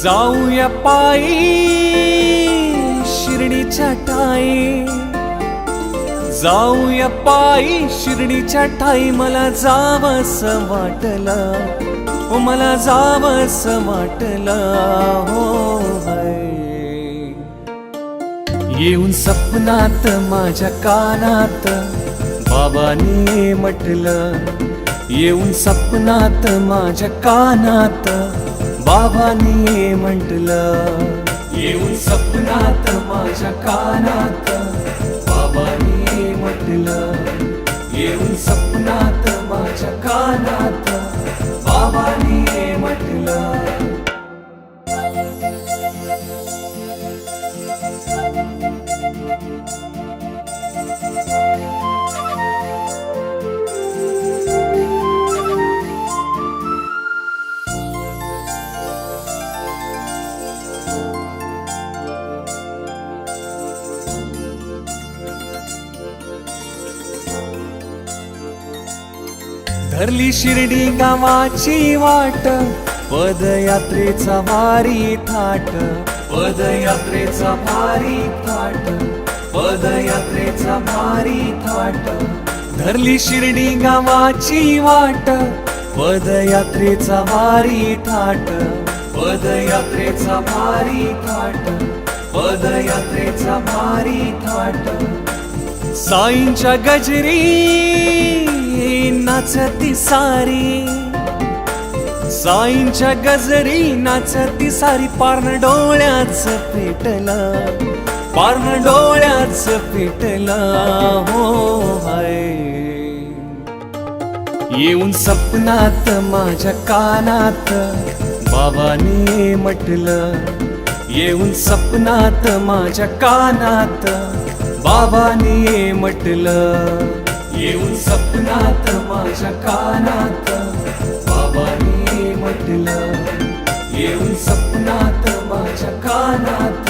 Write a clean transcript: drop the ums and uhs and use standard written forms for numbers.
जाऊया पायी शिर्डीच्या ठाई, जाऊया पायी शिर्डीच्या ठाई. मला जावंसं वाटलं, ओ मला जावंसं वाटलं हो बाई. येऊन सपनात माझ्या कानात बाबांनी म्हटलं, येऊन सपनात माझ्या कानात बाबांनी म्हटलं. येऊन सपनात माझ्या कानात बाबांनी म्हटलं, येऊन सपनात माझ्या कानात बाबांनी म्हटलं. धरली शिर्डी गावाची वाट, पदयात्रेचा वारी थाट, पदयात्रेचा भारी थाट, पदयात्रेचा भारी थाट. धरली शिर्डी गावाची वाट, पदयात्रेचा वारी थाट, पदयात्रेचा भारी थाट, पदयात्रेचा भारी थाट. साईंच्या गजरी नाचती सारी, साईंच्या गजरी नाचती सारी. पारण डोळ्याच पेटलं, पारण डोळ्याच पेटलं हो हाय. येऊन सपनात माझ्या कानात बाबांनी म्हटलं, येऊन सपनात माझ्या कानात बाबांनी म्हटलं. येऊन सपनात माझ्या कानात बाबांनी म्हटलं, येऊन सपनात माझ्या कानात